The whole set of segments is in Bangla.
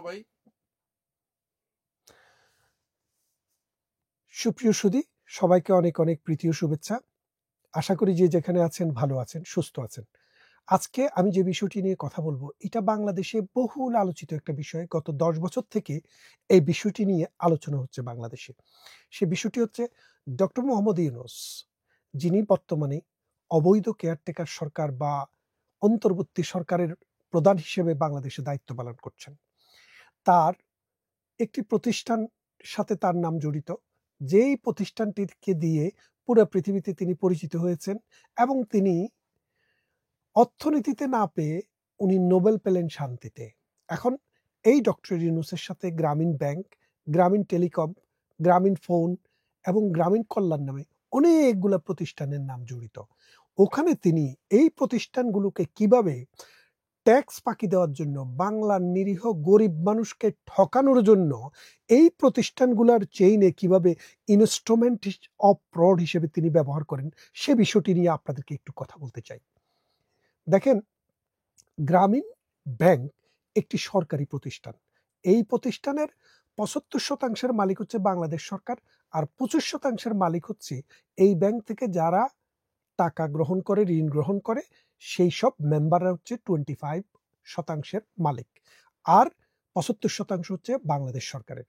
ভাই। সুপ্রিয় সুধী, সবাইকে অনেক অনেক প্রীতি ও শুভেচ্ছা। আশা করি যে যেখানে আছেন ভালো আছেন, সুস্থ আছেন। আজকে আমি যে বিষয়টি নিয়ে কথা বলবো, এটা বাংলাদেশে বহুল আলোচিত একটা বিষয়। গত ১০ বছর থেকে এই বিষয়টি নিয়ে আলোচনা হচ্ছে বাংলাদেশে। সে বিষয়টি হচ্ছে ডক্টর মোহাম্মদ ইউনূস, যিনি বর্তমানে অবৈধ কেয়ারটেকার সরকার বা অন্তর্বর্তী সরকারের প্রধান হিসেবে বাংলাদেশে দায়িত্ব পালন করছেন। তার একটি প্রতিষ্ঠান সাথে তার নাম জড়িত, যেই প্রতিষ্ঠানটিকে দিয়ে পুরো পৃথিবীতে তিনি পরিচিত হয়েছেন, এবং তিনি অর্থনীতিতে না পেয়ে উনি নোবেল পেলেন শান্তিতে। এখন এই ডক্টর ইউনূসের সাথে গ্রামীণ ব্যাংক, গ্রামীণ টেলিকম, গ্রামীণ ফোন এবং গ্রামীণ কল্যাণ নামে অনেকগুলা প্রতিষ্ঠানের নাম জড়িত। ওখানে তিনি এই প্রতিষ্ঠানগুলোকে কিভাবে ট্যাক্স ফাঁকি দেওয়ার জন্য, বাংলার নিরীহ গরিব মানুষকে ঠকানোর জন্য এই প্রতিষ্ঠানগুলোর চেইনে কিভাবে ইনস্ট্রুমেন্ট অফ ফ্রড হিসেবে তিনি ব্যবহার করেন, সে বিষয়টি নিয়ে আপনাদেরকে একটু কথা বলতে চাই। দেখেন, গ্রামীণ ব্যাংক একটি সরকারি প্রতিষ্ঠান। এই প্রতিষ্ঠানের ৭৫% মালিক হচ্ছে বাংলাদেশ সরকার, আর ২৫% মালিক হচ্ছে এই ব্যাংক থেকে যারা টাকা গ্রহণ করে, ঋণ গ্রহণ করে, সেই সব মেম্বাররা হচ্ছে 25% মালিক, আর ৭৫% হচ্ছে বাংলাদেশ সরকারের।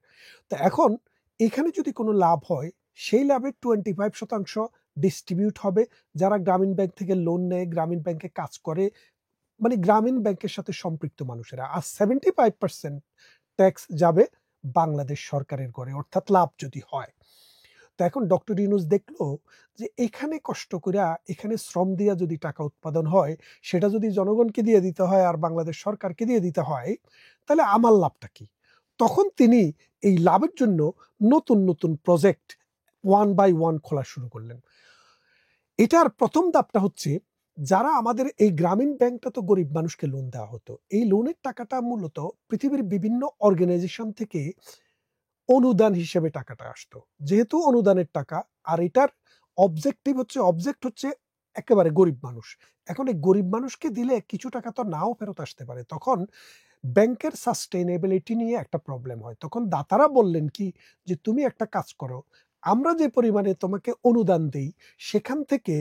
তো এখন এখানে যদি কোনো লাভ হয়, সেই লাভের 25% ডিস্ট্রিবিউট হবে যারা গ্রামীণ ব্যাংক থেকে লোন নেয়, গ্রামীণ ব্যাংকে কাজ করে, মানে গ্রামীণ ব্যাংকের সাথে সম্পৃক্ত মানুষেরা। আর 75% ট্যাক্স যাবে বাংলাদেশ সরকারের ঘরে, অর্থাৎ লাভ যদি হয়। তো এখন ডক্টর ইউনূস দেখলো যে এখানে কষ্ট করে, এখানে শ্রম দিয়া যদি টাকা উৎপাদন হয়, সেটা যদি জনগণকে দিয়ে দিতে হয় আর বাংলাদেশ সরকারকে দিয়ে দিতে হয়, তাহলে আমার লাভটা কি? তখন তিনি এই লাভের জন্য নতুন নতুন প্রজেক্ট ওয়ান বাই ওয়ান খোলা শুরু করলেন। এটার প্রথম ধাপটা হচ্ছে, যারা আমাদের এই গ্রামীণ ব্যাংকটা তো গরিব মানুষকে লোন দেওয়া হতো, এই লোনের টাকাটা মূলত পৃথিবীর বিভিন্ন অর্গানাইজেশন থেকে অনুদান হিসেবে টাকাটা আসতো। যেহেতু অনুদানের টাকা, আর এটার অবজেক্ট হচ্ছে একেবারে গরিব মানুষ। এখন এই গরিব মানুষকে দিলে কিছু টাকা তো নাও ফেরত আসতে পারে। তখন ব্যাংকের সাস্টেইনেবিলিটি নিয়ে একটা প্রবলেম হয়। তখন দাতারা বললেন কি, যে তুমি একটা কাজ করো, আমরা যে পরিমাণে তোমাকে অনুদান দেই, সেখান থেকে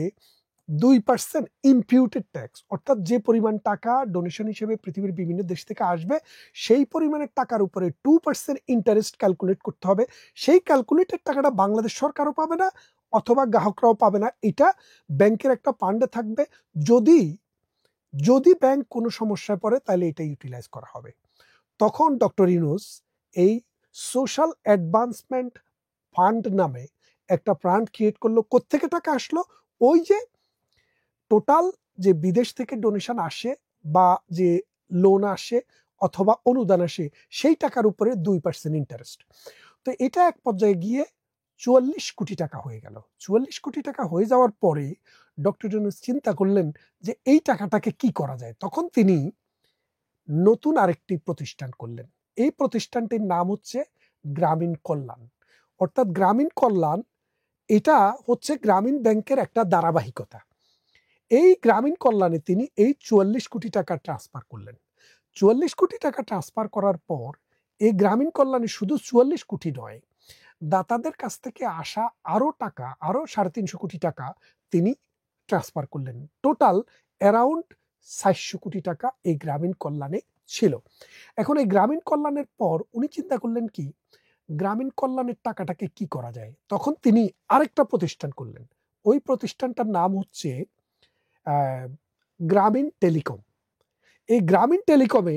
2% ইমপিউটেড ট্যাক্স, অর্থাৎ যে পরিমাণ টাকা ডোনেশন হিসেবে পৃথিবীর বিভিন্ন দেশ থেকে আসবে, সেই পরিমাণের টাকার উপরে 2% ইন্টারেস্ট ক্যালকুলেট করতে হবে। সেই ক্যালকুলেটেড টাকাটা বাংলাদেশ সরকারও পাবে না, অথবা গ্রাহকরাও পাবে না। এটা ব্যাংকের একটা ফান্ডে থাকবে। যদি যদি ব্যাংক কোনো সমস্যায় পড়ে, তাহলে এটা ইউটিলাইজ করা হবে। তখন ডক্টর ইউনূস এই সোশ্যাল অ্যাডভান্সমেন্ট ফান্ড নামে একটা ফান্ড ক্রিয়েট করলো। কোত্থেকে টাকা আসলো? ওই যে টোটাল যে বিদেশ থেকে ডোনেশন আসে, বা যে লোন আসে অথবা অনুদান আসে, সেই টাকার উপরে 2% ইন্টারেস্ট। তো এটা এক পর্যায়ে গিয়ে ৪৪ কোটি টাকা হয়ে গেল। ৪৪ কোটি টাকা হয়ে যাওয়ার পরে ডক্টর ইউনূস চিন্তা করলেন যে এই টাকাটাকে কি করা যায়। তখন তিনি নতুন আরেকটি প্রতিষ্ঠান করলেন। এই প্রতিষ্ঠানটির নাম হচ্ছে গ্রামীণ কল্যাণ। অর্থাৎ গ্রামীণ কল্যাণ এটা হচ্ছে গ্রামীণ ব্যাংকের একটা ধারাবাহিকতা। এই গ্রামীণ কল্যাণে তিনি এই ৪৪ কোটি টাকা ট্রান্সফার করলেন। ৪৪ কোটি টাকা ট্রান্সফার করার পর এই গ্রামীণ কল্যাণে শুধু ৪৪ কোটি নয়, দাতাদের কাছ থেকে আসা আরো টাকা, আরো ৩৫০ কোটি টাকা তিনি ট্রান্সফার করলেন। টোটাল অ্যারাউন্ড ৪০০ কোটি টাকা এই গ্রামীণ কল্যাণে ছিল। এখন এই গ্রামীণ কল্যাণের পর উনি চিন্তা করলেন কি, গ্রামীণ কল্যাণের টাকাটাকে কি করা যায়। তখন তিনি আরেকটা প্রতিষ্ঠান করলেন। ওই প্রতিষ্ঠানটার নাম হচ্ছে গ্রামীণ টেলিকম। এই গ্রামীণ টেলিকমে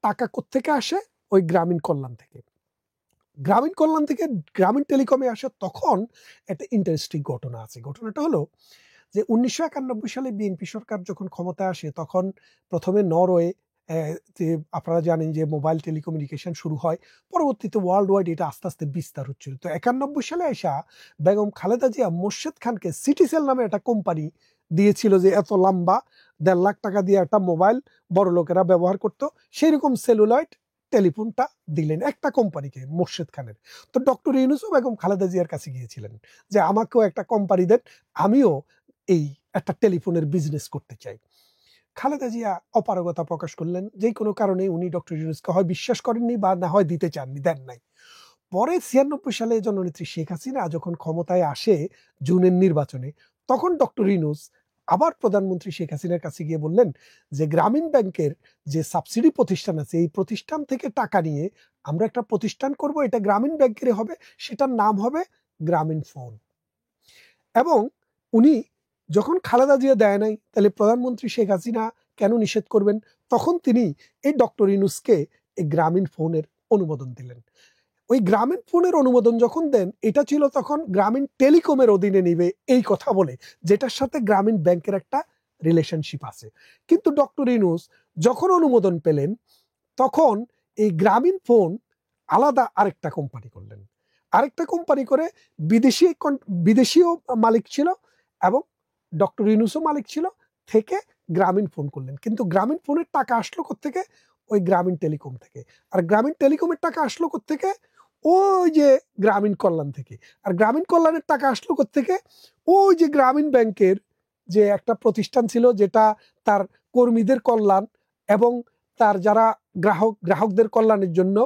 টাকা কোত্থেকে আসে? ওই গ্রামীণ কল্যাণ থেকে। গ্রামীণ কল্যাণ থেকে গ্রামীণ টেলিকমে আসে। তখন একটা ইন্টারেস্টিং ঘটনা আছে। ঘটনাটা হলো যে ১৯৯১ সালে বিএনপি সরকার যখন ক্ষমতায় আসে, তখন প্রথমে নরওয়ে, যে আপনারা জানেন যে মোবাইল টেলিকমিউনিকেশন শুরু হয়, পরবর্তীতে ওয়ার্ল্ড ওয়াইড এটা আস্তে আস্তে বিস্তার হচ্ছিল। তো ৯১ সালে আইসা বেগম খালেদা জিয়া মোর্শেদ খানকে সিটিসেল নামে একটা কোম্পানি দিয়েছিল, যে এত লম্বা ১.৫ লাখ টাকা দিয়ে একটা মোবাইল বড় লোকেরা ব্যবহার করতো, সেই রকম সেলুলয়েড টেলিফোনটা দিলেন একটা কোম্পানিকে, মোর্শেদ খানের। তো ডক্টর ইউনূসও বেগম খালেদা জিয়ার কাছে গিয়েছিলেন যে আমাকেও একটা কোম্পানি দেন, আমিও এই একটা টেলিফোনের বিজনেস করতে চাই। খালেদা জিয়া অপারগতা প্রকাশ করলেন, যে কোনো কারণে উনি ডক্টর ইউনূসকে হয় বিশ্বাস করেননি বা না হয় দিতে চাননি, দেন নাই। পরে 96 সালে জননেত্রী শেখ হাসিনা যখন ক্ষমতায় আসে জুনের নির্বাচনে, তখন ডক্টর ইউনূস আবার প্রধানমন্ত্রী শেখ হাসিনার কাছে গিয়ে বললেন যে গ্রামীণ ব্যাংকের যে সাবসিডি প্রতিষ্ঠান আছে এই প্রতিষ্ঠান থেকে টাকা নিয়ে আমরা একটা প্রতিষ্ঠান করব, এটা গ্রামীণ ব্যাংকের হবে, সেটার নাম হবে গ্রামীণ ফোন। এবং উনি যখন খালেদা জিয়া দেয় নাই, তাহলে প্রধানমন্ত্রী শেখ হাসিনা কেন নিষেধ করবেন? তখন তিনি এই ডক্টর ইউনূসকে এই গ্রামীণ ফোনের অনুমোদন দিলেন। ওই গ্রামীণ ফোনের অনুমোদন যখন দেন, এটা ছিল তখন গ্রামীণ টেলিকমের অধীনে নিবে এই কথা বলে, যেটার সাথে গ্রামীণ ব্যাংকের একটা রিলেশনশিপ আছে। কিন্তু ডক্টর ইউনূস যখন অনুমোদন পেলেন, তখন এই গ্রামীণ ফোন আলাদা আরেকটা কোম্পানি করলেন। আরেকটা কোম্পানি করে বিদেশিও মালিক ছিল এবং ডক্টর ইউনূসও মালিক ছিল, থেকে গ্রামীণ ফোন করলেন। কিন্তু গ্রামীণ ফোনের টাকা আসলো কোত্থেকে? ওই গ্রামীণ টেলিকম থেকে। আর গ্রামীণ টেলিকমের টাকা আসলো কোত্থেকে? ওই যে গ্রামীণ কল্যাণ থেকে। আর গ্রামীণ কল্যাণের টাকা আসলো কোত্থেকে? ওই যে গ্রামীণ ব্যাংকের যে একটা প্রতিষ্ঠান ছিল, যেটা তার কর্মীদের কল্যাণ এবং তার যারা গ্রাহকদের কল্যাণের জন্য,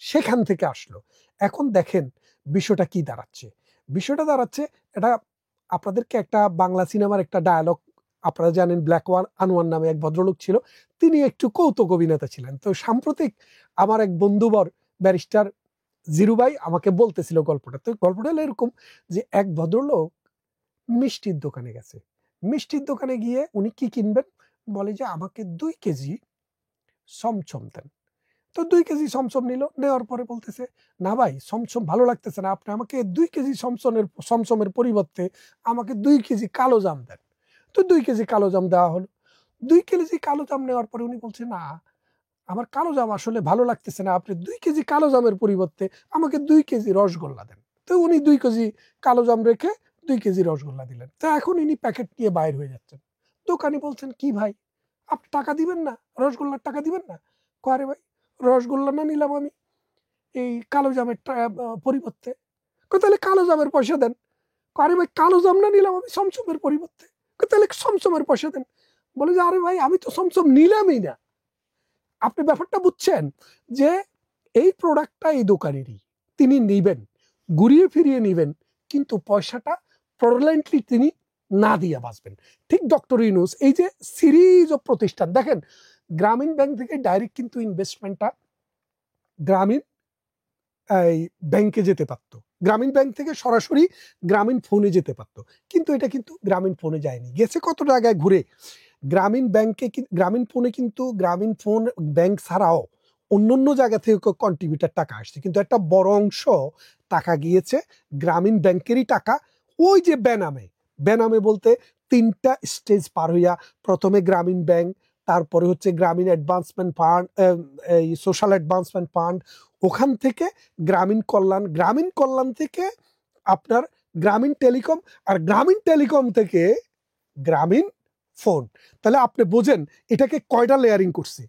সেখান থেকে আসলো। এখন দেখেন বিষয়টা কি দাঁড়াচ্ছে। বিষয়টা দাঁড়াচ্ছে, এটা আপনাদেরকে একটা বাংলা সিনেমার একটা ডায়ালগ আপনারা জানেন, ব্ল্যাক আনোয়ার নামে এক ভদ্রলোক ছিল, তিনি একটু কৌতুক অভিনেতা ছিলেন। তো সাম্প্রতিক আমার এক বন্ধুবর ব্যারিস্টার জিরু ভাই আমাকে বলতেছিল গল্পটা। তো গল্পটা হলো এরকম যে এক ভদ্রলোক মিষ্টির দোকানে গেছে। মিষ্টির দোকানে গিয়ে উনি কি কিনবেন? বলে যে আমাকে 2 কেজি চমচম দেন। তো 2 কেজি চমচম নিল। নেওয়ার পরে বলতেছে, না ভাই চমচম ভালো লাগতেছে না, আপনি আমাকে 2 কেজি চমচমের পরিবর্তে আমাকে 2 কেজি কালো জাম দেন। তো 2 কেজি কালো জাম দেওয়া হলো। 2 কেজি কালো জাম নেওয়ার পরে উনি বলছে, না আমার কালো জাম আসলে ভালো লাগতেছে না, আপনি 2 কেজি কালো জামের পরিবর্তে আমাকে 2 কেজি রসগোল্লা দেন। তো উনি 2 কেজি কালো জাম রেখে 2 কেজি রসগোল্লা দিলেন। তো এখন ইনি প্যাকেট নিয়ে বাইর হয়ে যাচ্ছেন। দোকানি বলছেন, কি ভাই আপনি টাকা দিবেন না? রসগোল্লার টাকা দিবেন না? কয়, আরে ভাই রসগোল্লা না নিলাম আমি এই কালো জামের পরিবর্তে। কয়, তাহলে কালো জামের পয়সা দেন। কয়, আরে ভাই কালো জাম না নিলাম আমি চমচমের পরিবর্তে। কয়, তাহলে চমচমের পয়সা দেন। বলে যে, আরে ভাই আমি তো চমচম নিলামই না। আপনি ব্যাপারটা বুঝছেন যে এই প্রোডাক্টটা এই দোকানেরই, তিনি নিবেন, ঘুরিয়ে ফিরিয়ে নিবেন, কিন্তু পয়সাটা প্রডালেন্টলি তিনি না দিয়ে বাঁচবেন। ঠিক ডক্টর ইউনূস এই যে সিরিজ অফ প্রতিষ্ঠান দেখেন, গ্রামীণ ব্যাংক থেকে ডাইরেক্ট কিন্তু ইনভেস্টমেন্টটা গ্রামীণ এই ব্যাংকে যেতে পারতো, গ্রামীণ ব্যাংক থেকে সরাসরি গ্রামীণ ফোনে যেতে পারতো, কিন্তু এটা কিন্তু গ্রামীণ ফোনে যায়নি, গেছে কত জায়গায় ঘুরে। গ্রামীণ ব্যাংকে গ্রামীণ ফোনে কিন্তু গ্রামীণ ফোন ব্যাংক ছাড়াও অন্য জায়গা থেকে কন্ট্রিবিউটার টাকা আসছে, কিন্তু একটা বড় অংশ টাকা গিয়েছে গ্রামীণ ব্যাংকেরই টাকা। ওই যে বেনামে, বেনামে বলতে 3টা স্টেজ পার হইয়া, প্রথমে গ্রামীণ ব্যাংক, তারপরে হচ্ছে গ্রামীণ অ্যাডভান্সমেন্ট ফান্ড, এই সোশ্যাল অ্যাডভান্সমেন্ট ফান্ড, ওখান থেকে গ্রামীণ কল্যাণ, গ্রামীণ কল্যাণ থেকে আপনার গ্রামীণ টেলিকম, আর গ্রামীণ টেলিকম থেকে গ্রামীণ ফোন। তাহলে আপনি বোঝেন এটাকে কয়টা লেয়ারিং করছে,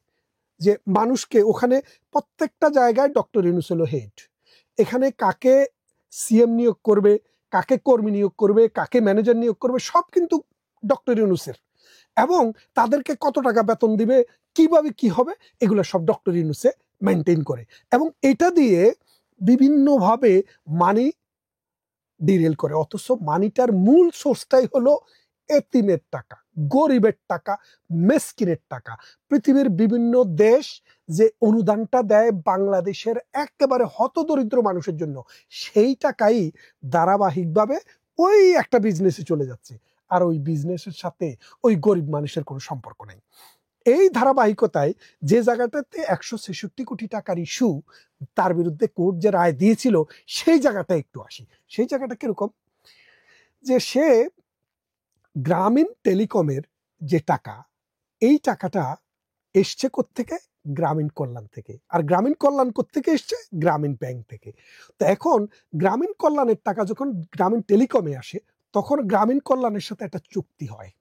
যে মানুষকে ওখানে প্রত্যেকটা জায়গায় ডক্টর ইউনূস হলো হেড। এখানে কাকে সিএম নিয়োগ করবে, কাকে কর্মী নিয়োগ করবে, কাকে ম্যানেজার নিয়োগ করবে, সব কিন্তু ডক্টর ইউনূসের। এবং তাদেরকে কত টাকা বেতন দিবে, কিভাবে কি হবে, এগুলো সব ডক্টর ইউনূসে মেনটেন করে। এবং এটা দিয়ে বিভিন্নভাবে মানি ডিরেল করে, অথচ মানিটার মূল সোর্সটাই হলো এতিমের টাকা, গরিবের টাকা, মেসকিনের টাকা। পৃথিবীর বিভিন্ন দেশ যে অনুদানটা দেয় বাংলাদেশের একেবারে হতদরিদ্র মানুষের জন্য, সেই টাকাই ধারাবাহিকভাবে ওই একটা বিজনেসে চলে যাচ্ছে, আর ওই বিজনেসের সাথে ওই গরিব মানুষের কোনো সম্পর্ক নেই। এই ধারাবাহিকতায় যে জায়গাটাতে 166 কোটি টাকার ইস্যু, তার বিরুদ্ধে কোর্ট যে রায় দিয়েছিল, সেই জায়গাটা একটু আসি। সেই জায়গাটা কিরকম, যে সে গ্রামীণ টেলিকমের যে টাকা, এই টাকাটা এসছে কোত্থেকে? গ্রামীণ কল্যাণ থেকে। আর গ্রামীণ কল্যাণ কোত্থেকে এসছে? গ্রামীণ ব্যাংক থেকে। তো এখন গ্রামীণ কল্যাণের টাকা যখন গ্রামীণ টেলিকমে আসে, তখন গ্রামীণ কল্যাণের সাথে একটা চুক্তি হয়,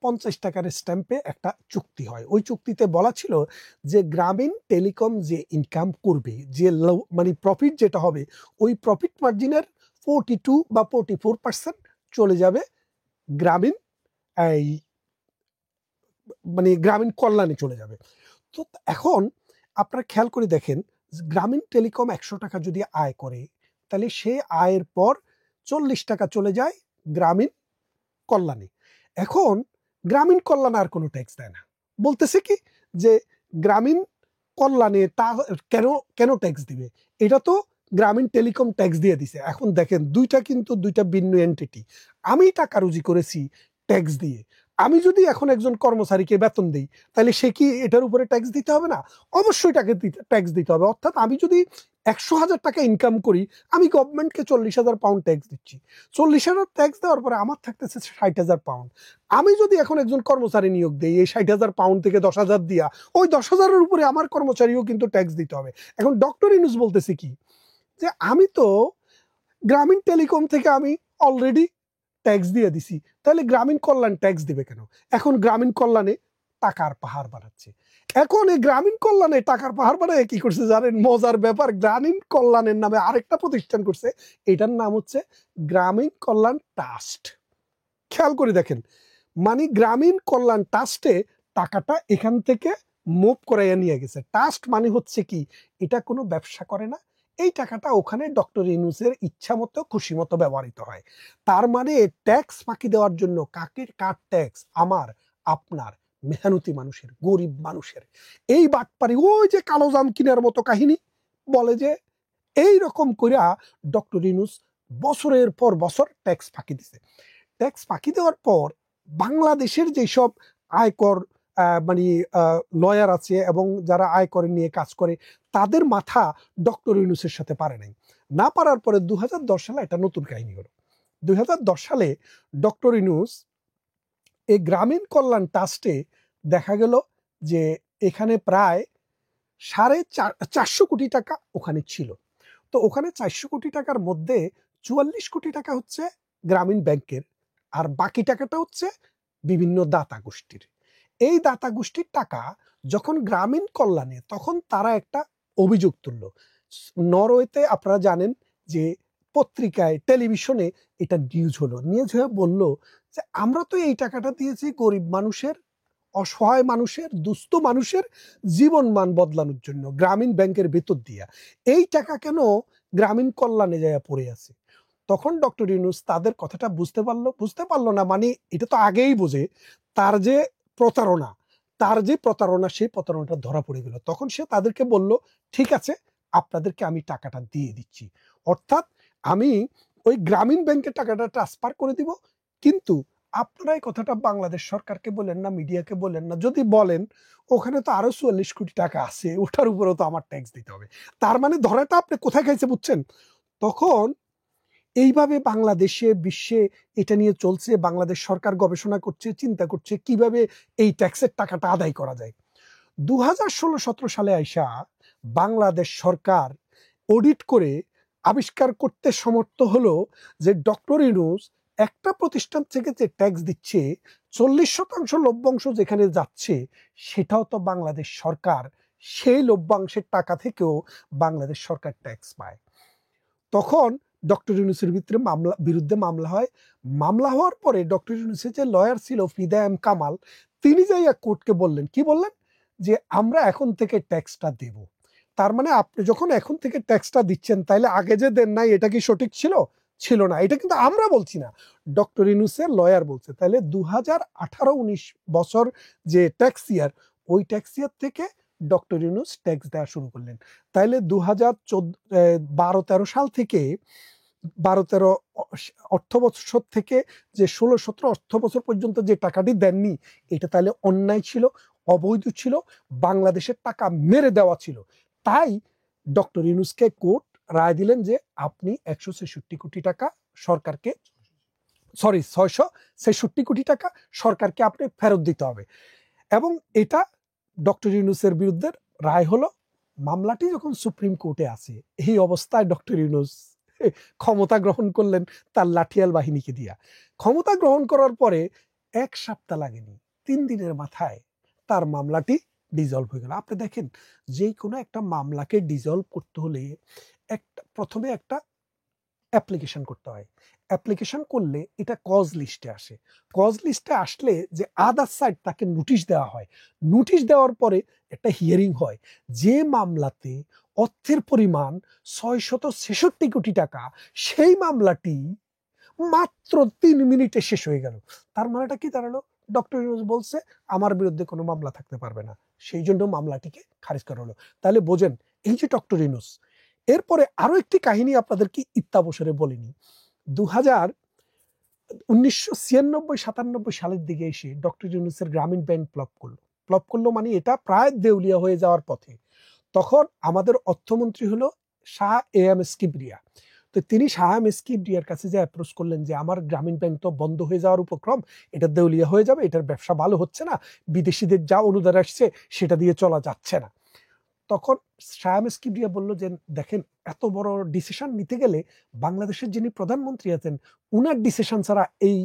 50 টাকার স্ট্যাম্পে একটা চুক্তি হয়। ওই চুক্তিতে বলা ছিল যে গ্রামীণ টেলিকম যে ইনকাম করবে, যে মানে প্রফিট যেটা হবে, ওই প্রফিট মার্জিনের 42 বা 44% চলে যাবে গ্রামীণ এই মানে গ্রামীণ কল্যাণে চলে যাবে। তো এখন আপনারা খেয়াল করে দেখেন, গ্রামীণ টেলিকম ১০০ টাকা যদি আয় করে, তাহলে সে আয়ের পর ৪০ টাকা চলে যায় গ্রামীণ কল্যাণে। এখন গ্রামীণ কল্যাণ আর কোনো ট্যাক্স দেয় না। বলতেছে কি যে গ্রামীণ কল্যাণে তা কেন কেন ট্যাক্স দিবে? এটা তো গ্রামীণ টেলিকম ট্যাক্স দিয়ে দিছে। এখন দেখেন দুইটা কিন্তু দুইটা ভিন্ন এন্টিটি। আমি টাকা রুজি করেছি ট্যাক্স দিয়ে। আমি যদি এখন একজন কর্মচারীকে বেতন দেই, তাহলে সে কি এটার উপরে ট্যাক্স দিতে হবে না? অবশ্যই তাকে ট্যাক্স দিতে হবে। অর্থাৎ আমি যদি ১০০,০০০ টাকা ইনকাম করি, আমি গভর্নমেন্টকে ৪০,০০০ পাউন্ড ট্যাক্স দিচ্ছি। ৪০,০০০ ট্যাক্স দেওয়ার পরে আমার থাকতেছে ৬০,০০০ পাউন্ড। আমি যদি এখন একজন কর্মচারী নিয়োগ দেই, এই ৬০,০০০ পাউন্ড থেকে ১০,০০০ দিয়া, ওই ১০,০০০-এর উপরে আমার কর্মচারীও কিন্তু ট্যাক্স দিতে হবে। এখন ডক্টর ইউনূস বলতেছে কি যে আমি তো গ্রামীণ টেলিকম থেকে আমি অলরেডি ট্যাক্স দিয়ে দিছি, তাহলে গ্রামীণ কল্যাণ ট্যাক্স দিবে কেন? এখন গ্রামীণ কল্যাণে টাকার পাহাড় বানাচ্ছে। এখন এই গ্রামীণ কল্যাণে টাকার পাহাড় বানায় কি করছে জানেন? মজার ব্যাপার, গ্রামীণ কল্যাণের নামে আরেকটা প্রতিষ্ঠান করছে, এটার নাম হচ্ছে গ্রামীণ কল্যাণ ট্রাস্ট। খেয়াল করে দেখেন, মানে গ্রামীণ কল্যাণ ট্রাস্টে টাকাটা এখান থেকে মুভ করাইয়া নিয়ে গেছে। ট্রাস্ট মানে হচ্ছে কি, এটা কোনো ব্যবসা করে না, এই টাকাটা ওখানে ডক্টর ইউনূসের ইচ্ছা মতো খুশি মতো ব্যবহৃত হয়। তার মানে ট্যাক্স ফাঁকি দেওয়ার জন্য কার ট্যাক্স? আমার, আপনার, মেহনতি মানুষের, গরিব মানুষের। এই বাটপারি, ওই যে কালো জাম কিনার মতো কাহিনী বলে যে, এই রকম কইরা ডক্টর ইউনূস বছরের পর বছর ট্যাক্স ফাঁকি দিছে। ট্যাক্স ফাঁকি দেওয়ার পর বাংলাদেশের যেসব আয়কর মানে লয়ার আছে এবং যারা আয়কর নিয়ে কাজ করে, তাদের মাথা ডক্টর ইউনূসের সাথে পারে নাই। না পারার পরে ২০১০ সালে একটা নতুন কাহিনী হলো। ২০১০ সালে ডক্টর ইউনূস এই গ্রামীণ কল্যাণ ট্রাস্টে দেখা গেল যে এখানে প্রায় ৪৫০ কোটি টাকা ওখানে ছিল। তো ওখানে ৪০০ কোটি টাকার মধ্যে ৪৪ কোটি টাকা হচ্ছে গ্রামীণ ব্যাংকের, আর বাকি টাকাটা হচ্ছে বিভিন্ন দাতা গোষ্ঠীর। এই দাতা গোষ্ঠীর টাকা যখন গ্রামীণ কল্যাণে, তখন তারা একটা অভিযোগ তুলল। নরওয়েতে আপনারা জানেন যে পত্রিকায়, টেলিভিশনে এটা নিউজ হলো। নিউজ হয়ে বলল যে আমরা তো এই টাকাটা দিয়েছি গরিব মানুষের, অসহায় মানুষের, দুস্থ মানুষের জীবনমান বদলানোর জন্য গ্রামীণ ব্যাংকের ভেতর দিয়া। এই টাকা কেন গ্রামীণ কল্যাণে যায় পড়ে আছে? তখন ডক্টর ইউনূস তাদের কথাটা বুঝতে পারলো না, মানে এটা তো আগেই বোঝে, তার যে প্রতারণা, সেই প্রতারণাটা ধরা পড়ে গেল। তখন সে তাদেরকে বলল, ঠিক আছে, আপনাদেরকে আমি টাকাটা দিয়ে দিচ্ছি। অর্থাৎ আমি ওই গ্রামীণ ব্যাংকের টাকাটা ট্রান্সফার করে দিব, কিন্তু আপনারা এই কথাটা বাংলাদেশ সরকারকে বলেন না, মিডিয়াকে বলেন না। যদি বলেন, ওখানে তো আরো ৪৪ কোটি টাকা আছে, ওটার উপরেও তো আমার ট্যাক্স দিতে হবে। তার মানে ধরাটা আপনি কোথায় খাইছে বুঝছেন? তখন এইভাবে বাংলাদেশে, বিশ্বে এটা নিয়ে চলছে। বাংলাদেশ সরকার গবেষণা করছে, চিন্তা করছে কিভাবে এই ট্যাক্সের টাকাটা আদায় করা যায়। ২০১৬-১৭ সালে আইসা বাংলাদেশ সরকার অডিট করে আবিষ্কার করতে সমর্থ হলো যে ডক্টর ইউনূস একটা প্রতিষ্ঠান থেকে যে ট্যাক্স দিচ্ছে, ৪০% লভ্যাংশ যেখানে যাচ্ছে, সেটাও তো বাংলাদেশ সরকার, সেই লভ্যাংশের টাকা থেকেও বাংলাদেশ সরকার ট্যাক্স পায়। তখন ডক্টর ইউনূসের বিরুদ্ধে মামলা হয়। মামলা হওয়ার পরে ডক্টর ইউনূসের যে লয়ার ছিল ফিদা এম কামাল, তিনি যাইয়া কোর্টকে বললেন, কি বললেন? যে আমরা এখন থেকে ট্যাক্সটা দেব। তার মানে আপনি যখন এখন থেকে ট্যাক্সটা দিচ্ছেন, তাইলে আগে যে দেন নাই, এটা কি সঠিক ছিল? ছিল না। এটা কিন্তু আমরা বলছি না, ডক্টর ইউনূসের লয়ার বলছে। তাহলে ২০১৮-১৯ বছর যে ট্যাক্স ইয়ার, ওই ট্যাক্স ইয়ার থেকে ডক্টর ইউনূস ট্যাক্স দেওয়া শুরু করলেন। তাইলে ২০১২-১৩ সাল থেকে ১২-১৩ অর্থ বছর থেকে যে ১৬-১৭ অর্থ বছর পর্যন্ত যে টাকাটি দেননি, এটা তাহলে অন্যায় ছিল, অবৈধ ছিল, বাংলাদেশের টাকা মেরে দেওয়া ছিল। তাই ডক্টর ইউনূসকে কোর্ট রায় দিলেন যে আপনি ১৬৬ কোটি টাকা সরকারকে, ৬৬৬ কোটি টাকা সরকারকে আপনি ফেরত দিতে হবে। এবং এটা ডক্টর ইউনূসের বিরুদ্ধে রায় হলো। মামলাটি যখন সুপ্রিম কোর্টে আছে, এই অবস্থায় ডক্টর ইউনূস ক্ষমতা গ্রহণ করলেন তার লাঠিয়াল বাহিনীকে দিয়া। ক্ষমতা গ্রহণ করার পরে ১ সপ্তাহ লাগেনি, ৩ দিনের মাথায় তার মামলাটি ডিজলভ হয়ে গেল। আপনি দেখেন, যে কোনো একটা মামলাকে ডিজলভ করতে হলে প্রথমে একটা অ্যাপ্লিকেশন করতে হয়। অ্যাপ্লিকেশন করলে এটা কজ লিস্টে আসে। কজ লিস্টে আসলে যে আদার সাইড তাকে নোটিশ দেওয়া হয়। নোটিশ দেওয়ার পরে একটা হিয়ারিং হয়। যে মামলাতে অর্থের পরিমাণ ৬৬৬ কোটি টাকা, সেই মামলাটি মাত্র ৩ মিনিটে শেষ হয়ে গেল। তার মানেটা কি দাঁড়ালো? ডক্টর ইউনূস বলছে আমার বিরুদ্ধে কোনো মামলা থাকতে পারবে না, সেই জন্য মামলাটিকে খারিজ করা হলো। তাহলে বোঝেন এই যে ডক্টর ইউনূস, এরপরে আরো একটি কাহিনী আপনাদেরকে ইত্যাবসরে বলিনি। 1996-97 সালের দিকে এসে ডক্টর ইউনূসের গ্রামীণ ব্যাংক প্লপ করলো মানে এটা প্রায় দেউলিয়া হয়ে যাওয়ার পথে। তখন আমাদের অর্থমন্ত্রী হলো Shah A M S Kibria. তো তিনি শাহ এম এস কিবরিয়ার কাছে যে অ্যাপ্রোচ করলেন যে আমার গ্রামীণ ব্যাংক তো বন্ধ হয়ে যাওয়ার উপক্রম, এটা দেউলিয়া হয়ে যাবে, এটার ব্যবসা ভালো হচ্ছে না, বিদেশিদের যা অনুদান আসছে সেটা দিয়ে চলা যাচ্ছে না। তখন শাহ এম এস কিবরিয়া বলল যে দেখেন, এত বড় ডিসিশন নিতে গেলে বাংলাদেশের যিনি প্রধানমন্ত্রী আছেন উনার ডিসিশন ছাড়া এই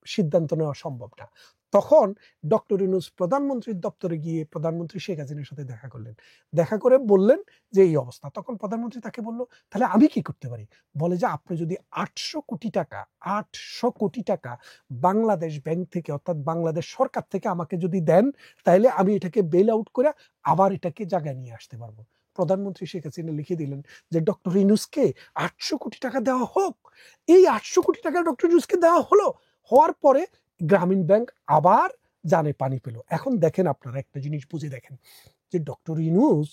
সিদ্ধান্ত নেওয়া সম্ভব না। তখন ডক্টর ইউনূস প্রধানমন্ত্রীর দপ্তরে গিয়ে প্রধানমন্ত্রী শেখ হাসিনার সাথে দেখা করলেন। দেখা করে বললেন যে এই অবস্থা। তখন প্রধানমন্ত্রী তাকে বলল তাহলে আমি কি করতে পারি? বলে যে আপনি যদি 800 কোটি টাকা বাংলাদেশ ব্যাংক থেকে অর্থাৎ বাংলাদেশ সরকার থেকে আমাকে যদি দেন, তাহলে আমি এটাকে বেল আউট করে আবার এটাকে জায়গায় নিয়ে আসতে পারবো। প্রধানমন্ত্রী শেখ হাসিনা লিখে দিলেন যে ডক্টর ইউনূসকে 800 কোটি টাকা দেওয়া হোক। এই 800 কোটি টাকা ডক্টর ইউনূসকে দেওয়া হলো। হওয়ার পরে গ্রামীণ ব্যাংক আবার জানে পানি পেল। এখন দেখেন, আপনারা একটা জিনিস বুঝে দেখেন যে ডক্টর ইউনূস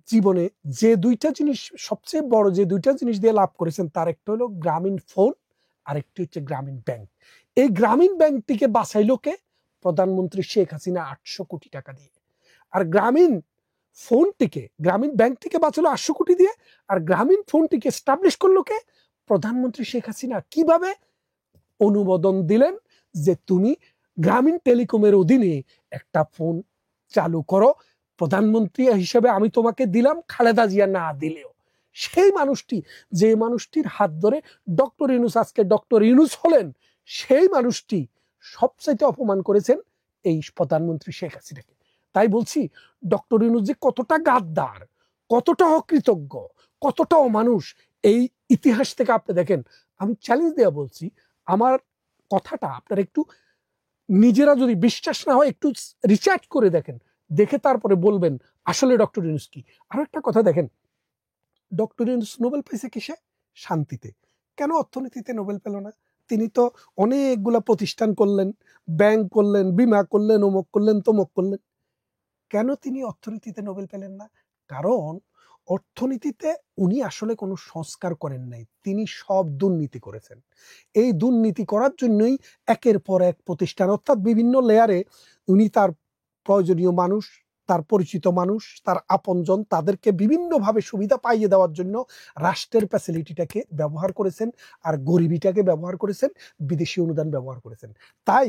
জীবনে যে দুইটা জিনিস, সবচেয়ে বড় যে দুইটা জিনিস দিয়ে লাভ করেছেন, তার একটা হলো গ্রামীণ ফোন, আর একটি হচ্ছে গ্রামীণ ব্যাংক। এই গ্রামীণ ব্যাংকটিকে বাঁচাইলো কে? প্রধানমন্ত্রী শেখ হাসিনা 800 কোটি টাকা দিয়ে। আর গ্রামীণ ব্যাংকটিকে বাঁচালো 800 কোটি দিয়ে, আর গ্রামীণ ফোনটিকে এস্টাবলিশ করলো কে? প্রধানমন্ত্রী শেখ হাসিনা। কিভাবে? অনুমোদন দিলেন যে তুমি গ্রামীণ টেলিকমের অধীনে একটা ফোন চালু করো, প্রধানমন্ত্রী হিসেবে আমি তোমাকে দিলাম, খালেদা জিয়া না দিলেও। সেই মানুষটি, যে মানুষটির হাত ধরে ডক্টর ইউনূস আজকে ডক্টর ইউনূস হলেন, সেই মানুষটি সবচাইতে অপমান করেছেন এই প্রধানমন্ত্রী শেখ হাসিনাকে। তাই বলছি ডক্টর ইউনূস যে কতটা গাদ্দার, কতটা অকৃতজ্ঞ, কতটা অমানুষ, এই ইতিহাস থেকে আপনি দেখেন। আমি চ্যালেঞ্জ দেওয়া বলছি, আমার কথাটা আপনারা একটু নিজেরা যদি বিশ্বাস না হয় একটু রিসার্চ করে দেখেন, দেখে তারপরে বলবেন আসলে ডক্টর ইউনূস কি। আরো একটা কথা দেখেন, ডক্টর ইউনূস নোবেল পেয়েছে কিসে? শান্তিতে। কেন অর্থনীতিতে নোবেল পেল না? তিনি তো অনেকগুলা প্রতিষ্ঠান করলেন, ব্যাংক করলেন, বিমা করলেন, অমুক করলেন, তমুক করলেন। কেন তিনি অর্থনীতিতে নোবেল পেলেন না? কারণ অর্থনীতিতে উনি আসলে কোনো সংস্কার করেন নাই, তিনি সব দুর্নীতি করেছেন। এই দুর্নীতি করার জন্যই একের পর এক প্রতিষ্ঠান অর্থাৎ বিভিন্ন লেয়ারে উনি তার প্রয়োজনীয় মানুষ, তার পরিচিত মানুষ, তার আপনজন, তাদেরকে বিভিন্নভাবে সুবিধা পাইয়ে দেওয়ার জন্য রাষ্ট্রের ফ্যাসিলিটিটাকে ব্যবহার করেছেন, আর গরিবিটাকে ব্যবহার করেছেন, বিদেশি অনুদান ব্যবহার করেছেন। তাই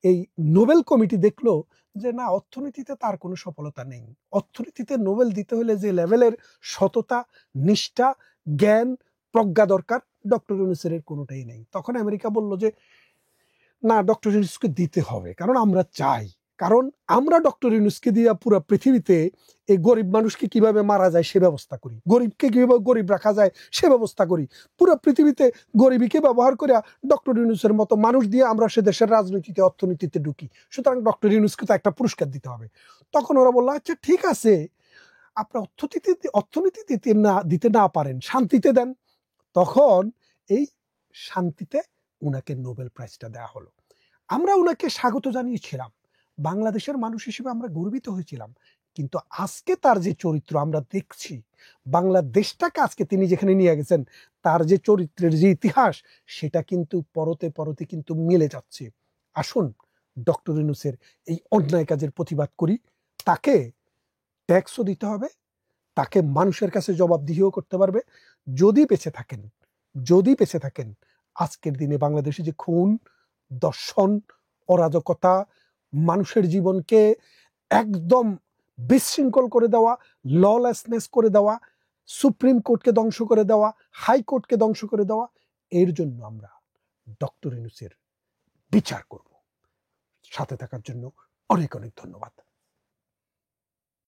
এই নোবেল কমিটি দেখলো যে না, অর্থনীতিতে তার কোনো সফলতা নেই। অর্থনীতিতে নোবেল দিতে হলে যে লেভেলের সততা, নিষ্ঠা, জ্ঞান, প্রজ্ঞা দরকার, ডক্টর ইউনূসের কোনোটাই নেই। তখন আমেরিকা বলল যে না, ডক্টর ইউনূসকে দিতে হবে, কারণ আমরা চাই। কারণ আমরা ডক্টর ইউনূসকে দিয়ে পুরো পৃথিবীতে এই গরিব মানুষকে কিভাবে মারা যায় সে ব্যবস্থা করি, গরিবকে কিভাবে গরিব রাখা যায় সে ব্যবস্থা করি। পুরো পৃথিবীতে গরিবীকে ব্যবহার করে ডক্টর ইউনূসের মতো মানুষ দিয়ে আমরা সে দেশের রাজনীতিতে, অর্থনীতিতে ঢুকি। সুতরাং ডক্টর ইউনূসকে তো একটা পুরস্কার দিতে হবে। তখন ওরা বললো আচ্ছা ঠিক আছে, আপনার অর্থনীতি দিতে না পারেন, শান্তিতে দেন। তখন এই শান্তিতে উনাকে নোবেল প্রাইজটা দেওয়া হলো। আমরা উনাকে স্বাগত জানিয়েছিলাম, বাংলাদেশের মানুষ হিসেবে আমরা গর্বিত হয়েছিলাম। কিন্তু আজকে তার যে চরিত্র আমরা দেখছি, বাংলাদেশটাকে আজকে তিনি যেখানে নিয়ে গেছেন, তার যে চরিত্রের যে ইতিহাস, সেটা কিন্তু পরতে পরতে কিন্তু মিলে যাচ্ছে। আসুন ডক্টর ইউনূসের এই অন্যায় কাজের প্রতিবাদ করি। তাকে ট্যাক্সও দিতে হবে, তাকে মানুষের কাছে জবাবদিহিও করতে পারবে। যদি বেঁচে থাকেন আজকের দিনে বাংলাদেশে যে খুন, দর্শন, অরাজকতা, মানুষের জীবনকে একদম বিশৃঙ্খল করে দেওয়া, ললেসনেস করে দেওয়া, সুপ্রিম কোর্টকে ধ্বংস করে দেওয়া, হাইকোর্টকে ধ্বংস করে দেওয়া, এর জন্য আমরা ডক্টর ইউনূসের বিচার করব। সাথে থাকার জন্য অনেক অনেক ধন্যবাদ।